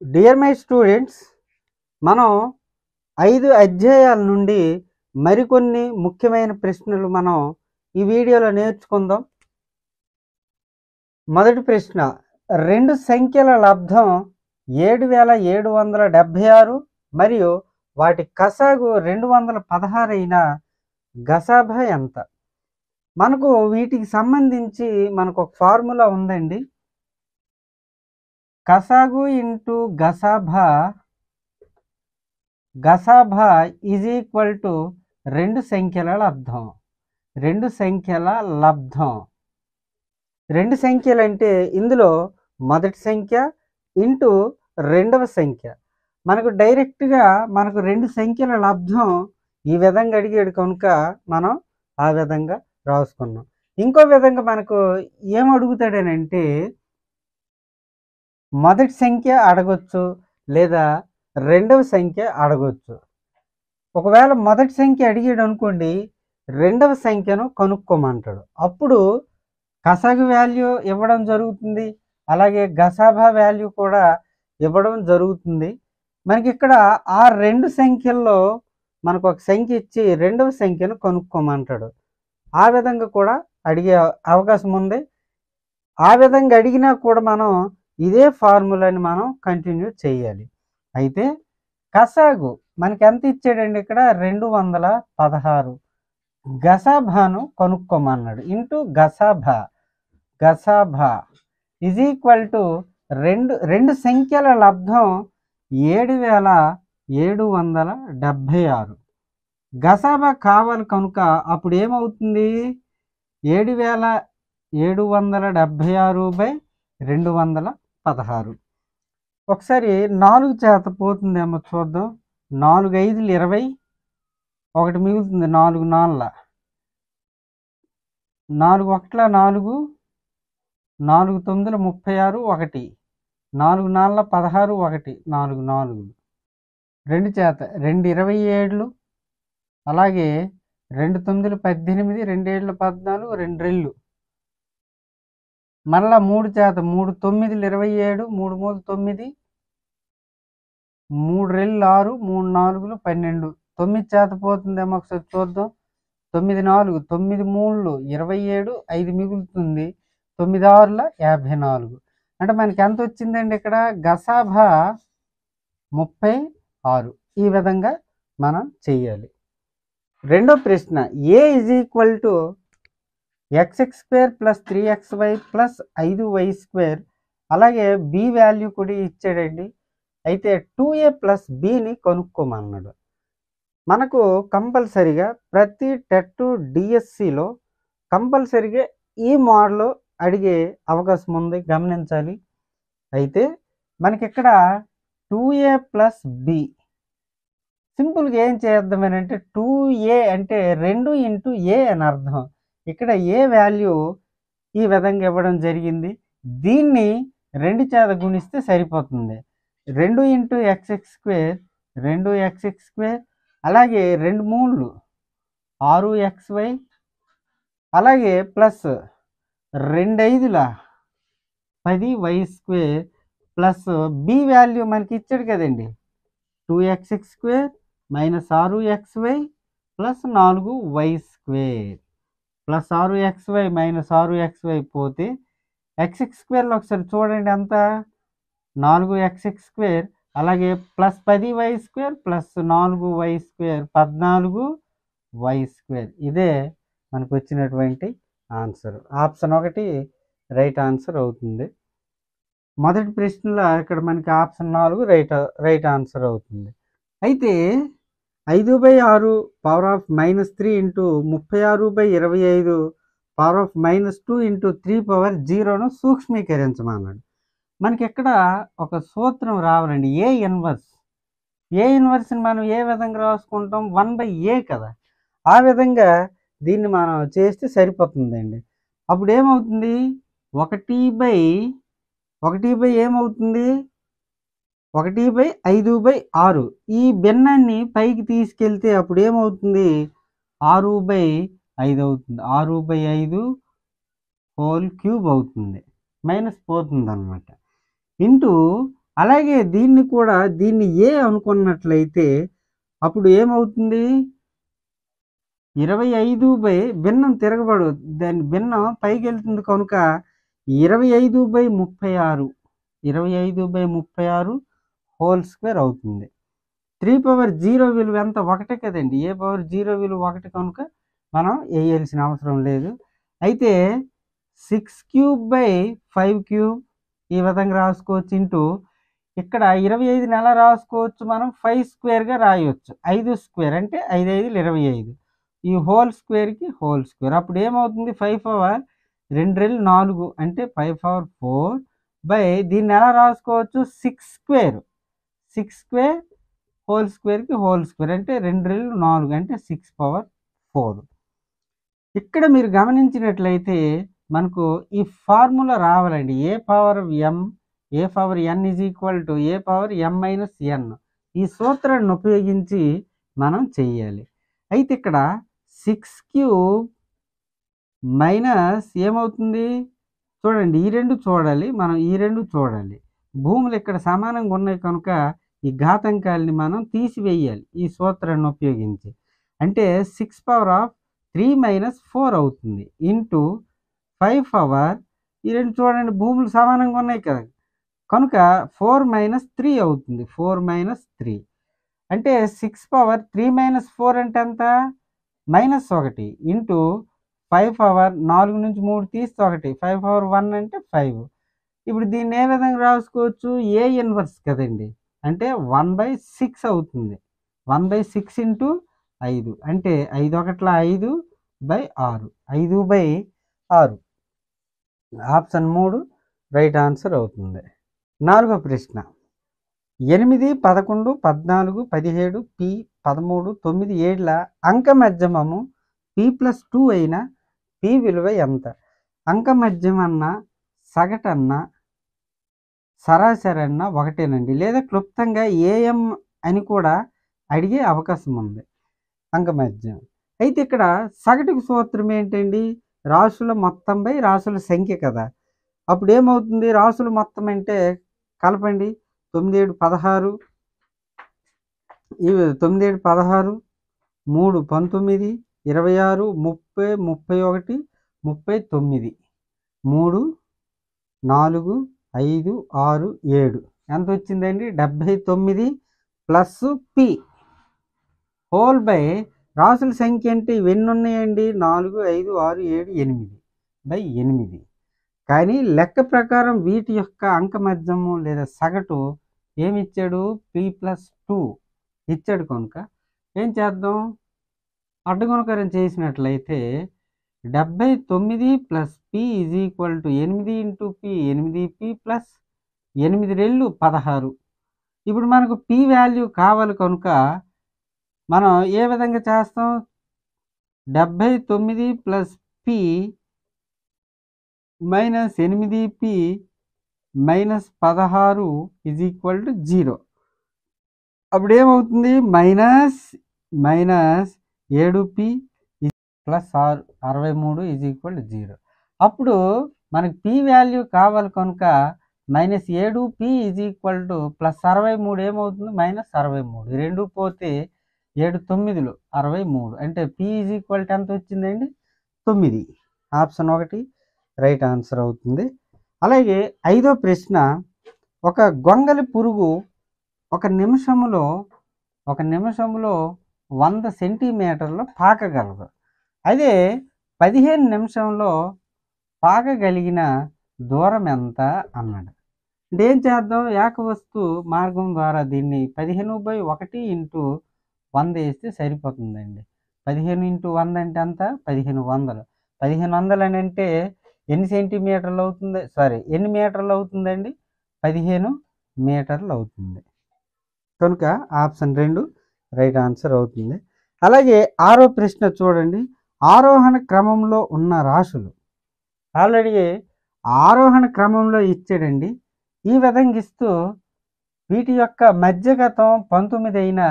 Dear my students, మనం 5 అధ్యాయాల నుండి మరికొన్ని ముఖ్యమైన ప్రశ్నలు మనం ఈ వీడియోలో నేర్చుకుందాం. మొదటి ప్రశ్న, 2 సంఖ్యల లబ్ధం 7776 మరియు వాటి కసాగు 216 అయిన గసాభా ఎంత? మనకు వీటికి సంబంధించి మనకు ఒక ఫార్ములా ఉందండి. కసాగు ఇంటూ గసాభా ఈజ్ ఈక్వల్ టు 2 సంఖ్యల లబ్ధం. 2 సంఖ్యల లబ్ధం 2 సంఖ్యలు అంటే ఇందులో మొదటి సంఖ్య ఇంటూ రెండవ సంఖ్య. మనకు డైరెక్ట్గా మనకు 2 సంఖ్యల లబ్ధం ఈ విధంగా అడిగాడు కనుక మనం ఆ విధంగా రాసుకున్నాం. ఇంకో విధంగా మనకు ఏం అడుగుతాడనంటే మొదటి సంఖ్య అడగొచ్చు లేదా రెండవ సంఖ్య అడగొచ్చు. ఒకవేళ మొదటి సంఖ్య అడిగాడు అనుకోండి, రెండవ సంఖ్యను కనుక్కోమంటాడు. అప్పుడు కసాగు వాల్యూ ఇవ్వడం జరుగుతుంది, అలాగే గసాభా వాల్యూ కూడా ఇవ్వడం జరుగుతుంది. మనకి ఇక్కడ ఆ 2 సంఖ్యల్లో మనకు ఒక సంఖ్య ఇచ్చి రెండవ సంఖ్యను కనుక్కోమంటాడు. ఆ విధంగా కూడా అడిగే అవకాశం ఉంది. ఆ విధంగా అడిగినా కూడా మనం ఇదే ఫార్ములాని మనం కంటిన్యూ చేయాలి. అయితే కసాగు మనకి ఎంత ఇచ్చాడండి, ఇక్కడ 216. గసాభాను కనుక్కోమన్నాడు. ఇంటూ గసాభా ఈజ్ ఈక్వల్ టు 2 సంఖ్యల లబ్ధం 7776. గసాభా కావాలి కనుక అప్పుడు ఏమవుతుంది, 7776/216. ఒకసారి 4 చేత పోతుందేమో చూద్దాం. 4 5లు 20, ఒకటి మిగులుతుంది. 4 4ల 4 1ల 4, 4 9ల 36, 1 4 4ల 16, 1 4 4. 2 చేత 2 27లు, అలాగే 2 9లు 18, 2 7లు 14, 2 రెళ్ళు. మళ్ళా 3 చేత 3 9లు 27, 3 3 9, 3 రెళ్ళు 6, 3 4లు 12. 9 చేత పోతుందేమో ఒకసారి చూద్దాం. 9 4, 9 3లు 27, 5 మిగులుతుంది. 9 6ల 54. అంటే మనకి ఎంత వచ్చిందండి, ఇక్కడ గసాభా 36. ఈ విధంగా మనం చెయ్యాలి. రెండో ప్రశ్న, ఏ is equal to x² + 3xy + 5y². అలాగే బి వాల్యూ కూడా ఇచ్చాడండి. అయితే 2a + bని కనుక్కోమన్నాడు. మనకు కంపల్సరిగా ప్రతి టెట్ డిఎస్సిలో కంపల్సరిగా ఈ మోడల్ అడిగే అవకాశం ఉంది, గమనించాలి. అయితే మనకి ఇక్కడ 2a + b సింపుల్గా ఏం చేద్దామనంటే 2a అంటే 2 × a అని అర్థం. ఇక్కడ ఏ వాల్యూ ఈ విధంగా ఇవ్వడం జరిగింది. దీన్ని 2 చేత గుణిస్తే సరిపోతుంది. 2 × x², 2x², అలాగే 2 3లు 6xy, అలాగే ప్లస్ 2 5ల 10y² ప్లస్ బి వాల్యూ మనకి ఇచ్చాడు కదండి, 2x² - 6xy plus 4y² plus 6xy - 6xy పోతే x²లో ఒకసారి చూడండి ఎంత, 4x², అలాగే plus 10y² plus 4y² 14y². ఇదే మనకు వచ్చినటువంటి ఆన్సర్. ఆప్షన్ 1 రైట్ ఆన్సర్ అవుతుంది. మొదటి ప్రశ్నలో ఇక్కడ మనకి ఆప్షన్ 4 రైట్ ఆన్సర్ అవుతుంది. అయితే 5/6 పవర్ ఆఫ్ -3 × 36/25 పవర్ ఆఫ్ -2 × 3/0ను సూక్ష్మీకరించమన్నాడు. మనకి ఇక్కడ ఒక సూత్రం రావాలండి, ఏ ఇన్వర్స్ని మనం ఏ విధంగా రాసుకుంటాం, 1/a కదా. ఆ విధంగా దీన్ని మనం చేస్తే సరిపోతుందండి. అప్పుడు ఏమవుతుంది, 1/1 ఏమవుతుంది, 1/5/6. ఈ భిన్నాన్ని పైకి తీసుకెళ్తే అప్పుడు ఏమవుతుంది, 6/5 అవుతుంది. 6/5 హోల్ క్యూబ్ అవుతుంది, మైనస్ పోతుంది అనమాట. ఇంటూ అలాగే దీన్ని కూడా దీన్ని ఏ అనుకున్నట్లయితే అప్పుడు ఏమవుతుంది? 25 భిన్నం తిరగబడు, దాని భిన్నం పైకి వెళ్తుంది కనుక 25/36 25/36 హోల్ స్క్వేర్ అవుతుంది. 3 పవర్ 0 విలువ ఎంత? 1 కదండి. ఏ పవర్ 0 విలువ 1 కనుక మనం వేయాల్సిన అవసరం లేదు. అయితే 6³/5³ ఈ విధంగా రాసుకోవచ్చు. ఇంటూ ఇక్కడ 25ని ఎలా రాసుకోవచ్చు మనం? 5 స్క్వేర్గా రాయవచ్చు. 5 స్క్వేర్ అంటే 5 5 25. ఈ హోల్ స్క్వేర్కి హోల్ స్క్వేర్ అప్పుడు ఏమవుతుంది? 5 పవర్ 2 రెళ్ళు 4 అంటే 5 పవర్ 4 బై దీన్ని ఎలా రాసుకోవచ్చు? 6 స్క్వేర్ 6 స్క్వేర్ హోల్ స్క్వేర్కి హోల్ స్క్వేర్ అంటే 2 రెళ్ళు 4 అంటే 6 పవర్ 4. ఇక్కడ మీరు గమనించినట్లయితే మనకు ఈ ఫార్ములా రావాలండి. A power n is equal to A power m-n. ఈ సూత్రాన్ని ఉపయోగించి మనం చెయ్యాలి. అయితే ఇక్కడ 6³ మైనస్ ఏమవుతుంది? చూడండి, ఈ రెండు చూడాలి, మనం ఈ రెండు చూడాలి. భూములు ఇక్కడ సమానంగా ఉన్నాయి కనుక ఈ ఘాతాంకాలని మనం తీసివేయాలి ఈ సూత్రాన్ని ఉపయోగించి. అంటే 6 పవర్ ఆఫ్ 3 - 4 అవుతుంది. ఇంటూ 5 పవర్, ఈ రెండు చూడండి భూములు సమానంగా ఉన్నాయి కదా కనుక 4 - 3 అవుతుంది. 4 - 3 అంటే 6 పవర్ 3 - 4 అంటే ఎంత? -1 ఇంటూ 5 పవర్ 4 నుంచి 3 తీస్తే 1 5 పవర్ 1 అంటే 5. ఇప్పుడు దీన్ని ఏ విధంగా రాసుకోవచ్చు? ఏ ఇన్వర్స్ కదండి, అంటే 1/6 అవుతుంది. 1/6 ఇంటూ 5 అంటే 5 1 5/6 5/6. ఆప్షన్ 3 రైట్ ఆన్సర్ అవుతుంది. 4వ ప్రశ్న. 8 11 14 17 P 13 9 7ల అంక మధ్యమము P+2 అయిన P విలువ ఎంత? అంక మధ్యమన్నా సగటన్నా సరాసరి అన్న ఒకటేనండి, లేదా క్లుప్తంగా AM అని కూడా అడిగే అవకాశం ఉంది అంక మధ్యం. అయితే ఇక్కడ సగటుకు సూత్రం ఏంటండి? రాసుల మొత్తం బై రాసుల సంఖ్య కదా. అప్పుడు ఏమవుతుంది? రాసుల మొత్తం అంటే కలపండి. 9 7 16 9 7 16 3 19 26 30 31 39 3 4 5 6 7 ఎంత వచ్చిందండి? 79 ప్లస్ P హోల్ బై రాసుల సంఖ్య అంటే ఇవన్నీ ఉన్నాయండి 4 5 6 7 8/8. కానీ లెక్క ప్రకారం వీటి యొక్క అంక మధ్యము లేదా సగటు ఏమిచ్చాడు? P+2 ఇచ్చాడు కనుక ఏం చేద్దాం? అడ్డగుణకరం చేసినట్లయితే 79 plus P is equal to 8 into P 8P plus 8 రెళ్ళు 16. ఇప్పుడు మనకు P వాల్యూ కావాలి కనుక మనం ఏ విధంగా చేస్తాం? 79 plus P minus 8P minus 16 is equal to 0. అప్పుడు ఏమవుతుంది? Minus 7P plus 63 is equal to 0. అప్పుడు మనకి P వాల్యూ కావాలి కనుక -7P is equal to plus 63 ఏమవుతుంది? -63. ఈ రెండు పోతే 7 9లు 63 అంటే P ఈజ్ ఈక్వల్ టు ఎంత వచ్చిందండి? 9. ఆప్షన్ 1 రైట్ ఆన్సర్ అవుతుంది. అలాగే 5వ ప్రశ్న. ఒక గొంగలి పురుగు ఒక నిమిషంలో 100 సెంటీమీటర్లు పాకగలదు. అదే 15 నిమిషంలో పాకగలిగిన దూరం ఎంత అన్నాడు. అంటే ఏం చేద్దాం? ఏకవస్తు మార్గం ద్వారా దీన్ని 15/1 ఇంటూ 100 వేస్తే సరిపోతుందండి. 15 ఇంటూ 100 అంటే ఎంత? 1500. 1500 అని అంటే ఎన్ని సెంటీమీటర్లు అవుతుంది? ఎన్ని మీటర్లు అవుతుందండి? 15 మీటర్లు అవుతుంది. కనుక ఆప్షన్ 2 రైట్ ఆన్సర్ అవుతుంది. అలాగే 6వ ప్రశ్న చూడండి. ఆరోహణ క్రమంలో ఉన్న రాశులు ఆల్రెడీ ఆరోహణ క్రమంలో ఇచ్చాడండి. ఈ విధంగా ఇస్తూ వీటి యొక్క మధ్యగతం 19 అయిన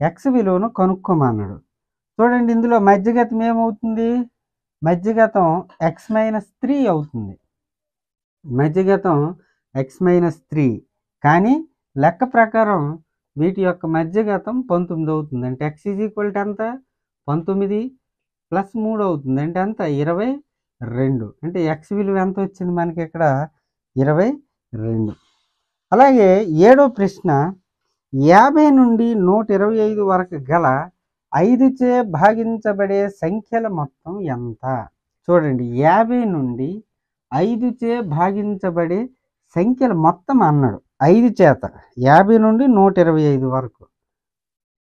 x విలువను కనుక్కోమన్నాడు. చూడండి, ఇందులో మధ్యగతం ఏమవుతుంది? మధ్యగతం x-3 అవుతుంది. మధ్యగతం x-3 కానీ లెక్క ప్రకారం వీటి యొక్క మధ్యగతం 19 అవుతుంది. అంటే x ఎంత? 19 ప్లస్ 3 అవుతుంది. అంటే ఎంత? 22. అంటే x విలువ ఎంత వచ్చింది మనకి ఇక్కడ? 22. అలాగే 7వ ప్రశ్న, 50 నుండి 125 వరకు గల 5చే భాగించబడే సంఖ్యల మొత్తం ఎంత? చూడండి, 50 నుండి 5చే భాగించబడే సంఖ్యల మొత్తం అన్నాడు. 5 చేత 50 నుండి 125 వరకు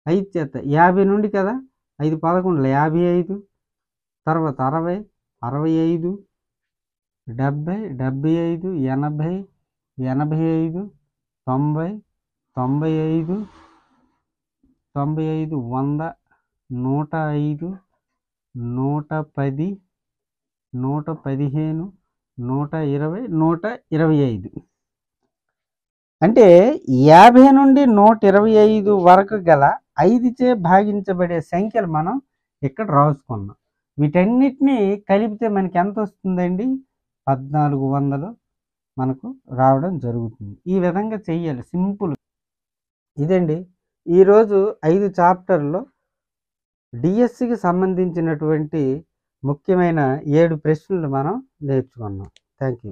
5 చేత 50 నుండి కదా, 5 11 55, తర్వాత 60 65, 70 75, 80 85, 90 95, 95, 100, 105, 110, 115, 120, 125. అంటే 50 నుండి 125 వరకు గల 5చే భాగించబడే సంఖ్యలు మనం ఇక్కడ రాసుకున్నాం. వీటన్నిటినీ కలిపితే మనకి ఎంత వస్తుందండి? 1400 మనకు రావడం జరుగుతుంది. ఈ విధంగా చెయ్యాలి, సింపుల్. ఇదండి ఈరోజు 5 చాప్టర్లో డిఎస్సికి సంబంధించినటువంటి ముఖ్యమైన 7 ప్రశ్నలు మనం నేర్చుకున్నాం. Thank you.